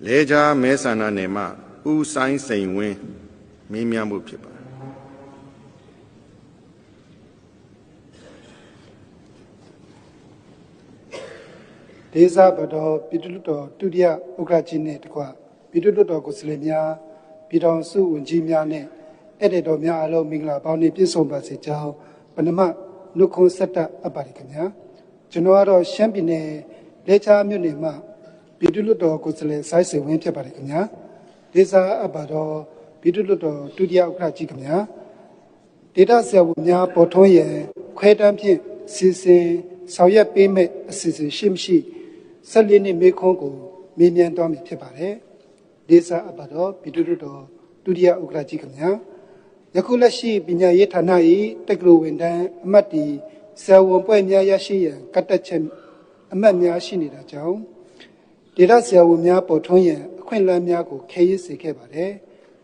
လဲချာမဲဆန္ဒနယ်မှဦးဆိုင်စိန်ဝင်းမေးမြန်းမှုဖြစ်ပါတယ်ဒေသဘတော်ပြည်သူ့တော်ဒုတိယဥက္ကဋ္ဌကြီးနဲ့တကွပြည်သူ့တော်ကိုယ်စားလှယ်များပြည်ထောင်စုဝန်ကြီးများနဲ့ဧည့်သည်တော်များအားလုံးမင်္ဂလာပေါင်းနဲ့ပြည့်စုံပါစေကြောင်းပဏမနှုတ်ခွန်းဆက်တတ်အပ်ပါတယ်ခင်ဗျာကျွန်တော်ကတော့ရှမ်းပြည်နယ်လဲချားမြို့နယ်မှာပြည်သူ့တော်ကိုယ်စားလှယ်စိုင်းစိန်ဝင်းဖြစ်ပါတယ်ခင်ဗျာဒေသအပ်ပါတော့ပြည်သူ့တော်ဒုတိယဥက္ကဋ္ဌကြီးခင်ဗျာဒေသဆရာဝန်များပေါ်ထွန်းရန်ခွဲတမ်းဖြင့်စီစဉ်ဆောင်ရွက်ပေးမဲ့အစီအစဉ်ရှိမရှိ14နှစ်မေခွန်းကိုမေးမြန်းတော်မူဖြစ်ပါတယ်ဒေသအပ်ပါတော့ပြည်သူ့တော်ဒုတိယဥက္ကဋ္ဌကြီးခင်ဗျာယခုလက်ရှိပညာရေးဌာန၏တက္ကသိုလ်ဝန်ထမ်းအမတ်တီဆရာဝန်ပွဲများရရှိရန်ကတ်တက်ချက်အမတ်များရှိနေတာကြောင့်ဒေသဆရာဝန်များပေါ်ထွန်းရန်အခွင့်အလမ်းများကိုခဲရစ်စေခဲ့ပါတယ်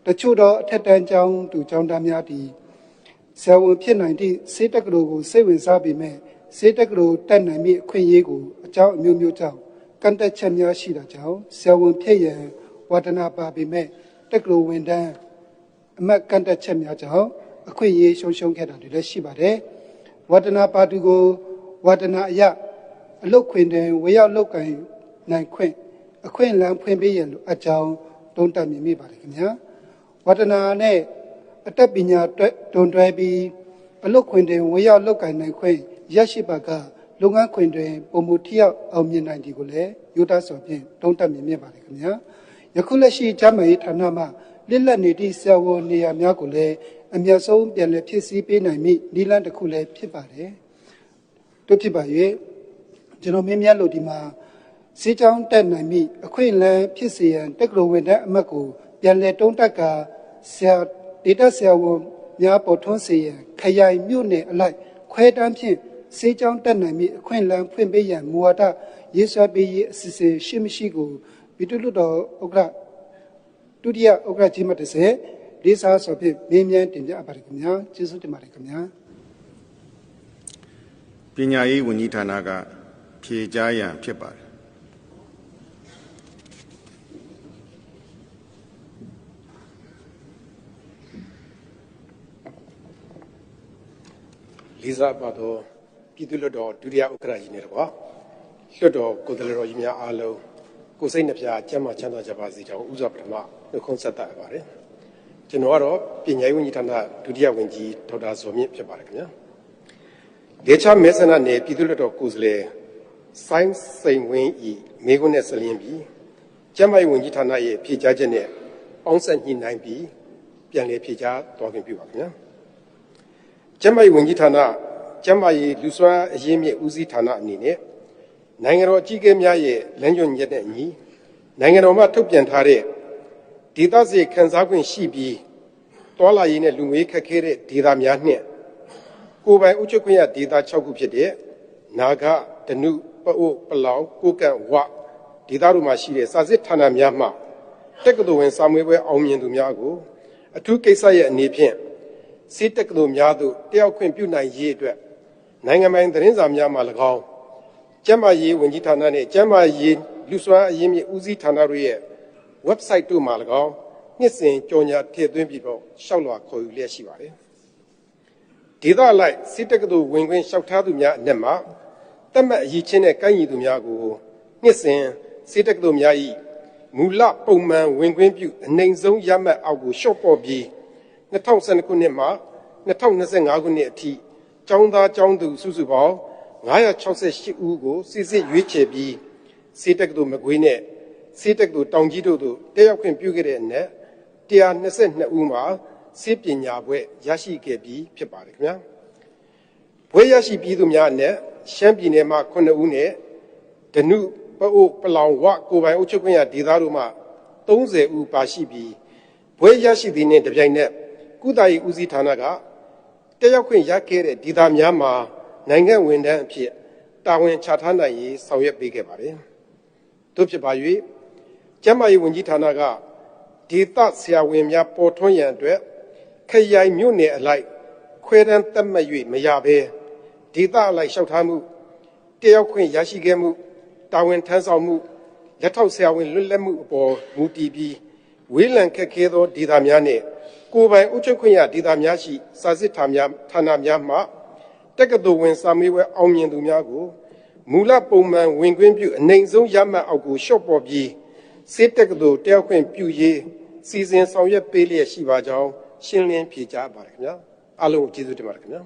တချို့သောအထက်တန်းကျောင်းသူကျောင်းသားများသည်ဆရာဝန်ဖြစ်နိုင်သည့်စေတက္ကသိုလ်ကိုစိတ်ဝင်စားပေမဲ့စေတက္ကသိုလ်တက်နိုင်မည့်အခွင့်အရေးကိုအကြောင်းအမျိုးမျိုးကြောင့်ကန့်တက်ချက်များရှိတာကြောင့်ဆရာဝန်ဖြစ်ရန်ဝါဒနာပါပေမဲ့တက္ကသိုလ်ဝန်ထမ်းအမတ်ကန့်တက်ချက်များကြောင့်အခွင့်အရေးရှုံးခဲ့တာတွေလည်းရှိပါတယ်ဝါဒနာပါတီကိုဝါဒနာအရအလုတ်ခွင်တွင်ဝေရောက်လောက်ကိုင်နိုင်ခွင့်အခွင့်အလမ်းဖွင့်ပေးရန်လိုအကြောင်းတုံးတက်မြင်မိပါတယ်ခင်ဗျာဝါဒနာနဲ့အတတ်ပညာတွန်တွဲပြီးအလုတ်ခွင်တွင်ဝေရောက်လောက်ကိုင်နိုင်ခွင့်ရရှိပါကလုပ်ငန်းခွင်တွင်ပုံမှုထိရောက်အောင်မြင်နိုင်ဒီကိုလည်းယူသားစွာဖြင့်တုံးတက်မြင်မိပါတယ်ခင်ဗျာယခုလက်ရှိကျန်းမာရေးဌာနမှလစ်လက်နေသည့်ဆရာဝန်နေရာများကိုလည်းအမြတ်ဆုံးပြန်လည်ဖြစ်စည်းပေးနိုင်မည့်နည်းလမ်းတစ်ခုလည်းဖြစ်ပါတယ်တို့ဖြစ်ပါ၍ကျွန်တော်မြင်မြတ်လို့ဒီမှာစေချောင်းတက်နိုင်မည့်အခွင့်အလမ်းဖြစ်စေရန်တက္ကသိုလ်ဝန်ထမ်းအမတ်ကိုပြန်လည်တုံးတက်ကဆရာဒေတာဆရာဝန်များပေါ်ထွန်းစေရန်ခရိုင်မြို့နယ်အလိုက်ခွဲတမ်းဖြင့်စေချောင်းတက်နိုင်မည့်အခွင့်အလမ်းဖွင့်ပေးရန်မူဝါဒရေးဆွဲပေးရေးအစီအစဉ်ရှိမရှိကိုပြည်သူ့တော်ဥက္ကဋ္ဌဒုတိယဥက္ကဋ္ဌကြီးမှတစ်ဆက်လေးစားစွာဖြင့်မေးမြန်းတင်ပြအပ်ပါတယ်ခင်ဗျာကျေးဇူးတင်ပါတယ်ခင်ဗျာပညာရေးဝန်ကြီးဌာနကဖြေကြားရန်ဖြစ်ပါတယ်လေးစားပါတော့ပြည်သူ့လွှတ်တော်ဒုတိယဥက္ကဋ္ဌကြီးနဲ့တကွာလွှတ်တော်ကိုယ်စားလှယ်တော်ကြီးများအားလုံးကိုယ်စိတ်နှပြကျန်းမာချမ်းသာကြပါစေကြောင်းဥစွာပထမနှုတ်ခွန်းဆက်သပါတယ်ကျွန်တော်ကတော့ပညာရေးဝန်ကြီးဌာနဒုတိယဝန်ကြီးဒေါက်တာဇော်မြင့်ဖြစ်ပါတယ်ခင်ဗျာဒေချာမဲဆန္ဒနယ်ပြည်သူ့လွှတ်တော်ကိုယ်စားလှယ်စိုင်းစိန်ဝင်းဤမေခွန်းနဲ့ဆက်လျင်းပြီးကျန်းမာရေးဝန်ကြီးဌာနရဲ့ဖြေကြားချက်နဲ့ပေါင်းစပ်ညှိနှိုင်းပြီးပြန်လည်ဖြေကြားတော်ခင်ပြုပါခင်ဗျာကျန်းမာရေးဝန်ကြီးဌာနကျန်းမာရေးလူစွမ်းအရင်းမြစ်ဦးစီးဌာနအနေနဲ့နိုင်ငံတော်အကြီးအကဲများရဲ့လမ်းညွှန်ချက်နဲ့အညီနိုင်ငံတော်မှထုတ်ပြန်ထားတဲ့ဒေသစီခန်းစားခွင့်ရှိပြီးတွာလာရေးနဲ့လူငွေခက်ခဲတဲ့ဒေသများနှင့်ကိုယ်ပိုင်အုပ်ချုပ်ခွင့်ရဒေသ6ခုဖြစ်တဲ့နာဂဒနုပအိုပလောင်ကိုကန့်ဝဒေသတို့မှာရှိတဲ့စာစစ်ဌာနများမှတက္ကသိုလ်ဝင်စာမေးပွဲအောင်မြင်သူများကိုအထူးကိစ္စရဲ့အနေဖြင့်စေတက္ကသိုလ်များသို့တယောက်ခွင့်ပြုနိုင်ရေးအတွက်နိုင်ငံပိုင်သတင်းစာများမှ၎င်းကျန်းမာရေးဝန်ကြီးဌာနနဲ့ကျန်းမာရေးလူစွမ်းအရင်းမြစ်ဦးစီးဌာနတို့ရဲ့ website တို့မှာ၎င်းနှစ်စဉ်ကြော်ညာထည့်သွင်းပြီးတော့ရှောက်လွှာခေါ်ယူလျက်ရှိပါတယ်ဒေသလိုက်စေတက္ကသိုလ်ဝင်ခွင့်လျှောက်ထားသူများအနက်မှာတတ်မှတ်အရေးချင်းနဲ့ကိုင်းညီသူများကိုနှစ်စဉ်စေတက္ကသိုလ်များ၏မူလပုံမှန်ဝင်ခွင့်ပြုအနိုင်ဆုံးရမှတ်အောက်ကိုလျှော့ပေါ့ပြီး2012ခုနှစ်မှ2025ခုနှစ်အထိကျောင်းသားကျောင်းသူစုစုပေါင်း968ဦးကိုစစ်စစ်ရွေးချယ်ပြီးစေတက္ကသိုလ်မကွေးနဲ့စေတက္ကသိုလ်တောင်ကြီးတို့သို့တက်ရောက်ခွင့်ပြုခဲ့တဲ့အနက်122ဦးမှာစေပညာဘွဲ့ရရှိခဲ့ပြီးဖြစ်ပါတယ်ခင်ဗျာဘွဲ့ရရှိပြီးသူများအနက်ရှမ်းပြည်နယ်မှ9ဦးနဲ့ဒနုပအိုပလောင်ဝကိုယ်ပိုင်အုပ်ချုပ်ခွင့်ရဒေသတို့မှ30ဦးပါရှိပြီးဘွဲ့ရရှိသည်နှင့်တပြိုင်နက်ကုသရေးဦးစီးဌာနကတက်ရောက်ခွင့်ရခဲ့တဲ့ဒေသများမှာနိုင်ငံဝန်ထမ်းအဖြစ်တာဝန်ချထားနိုင်ရေးဆောင်ရွက်ပေးခဲ့ပါတယ်တို့ဖြစ်ပါ၍ကျန်းမာရေးဝန်ကြီးဌာနကဒေသဆရာဝန်များပေါ်ထွန်းရန်အတွက်ခရိုင်မြို့နယ်အလိုက်ခွဲတမ်းသတ်မှတ်၍မရဘဲဒေသအလိုက်လျှောက်ထားမှုတယောက်ခွင့်ရရှိခဲ့မှုတာဝန်ထမ်းဆောင်မှု လက်ထောက်ဆရာဝန်လွတ်လပ်မှုအပေါ်မူတည်ပြီးဝေးလံခက်ခဲသောဒေသများနဲ့ကိုယ်ပိုင်အုပ်ချုပ်ခွင့်ရဒေသများရှိစာစစ်ဌာနများမှတက္ကသိုလ်ဝင်စာမေးပွဲအောင်မြင်သူများကိုမူလပုံမှန်ဝင်ခွင့်ပြုအနိုင်ဆုံးရမှတ်အောက်ကိုလျှော့ပေါ်ပြီးစစ်တက္ကသိုလ်တက်ခွင့်ပြုရေးစီစဉ်ဆောင်ရွက်ပေးလျက်ရှိပါကြောင်းရှင်းလင်းဖြေကြားပါတယ်ခင်ဗျာအားလုံးကျေးဇူးတင်ပါတယ်ခင်ဗျာ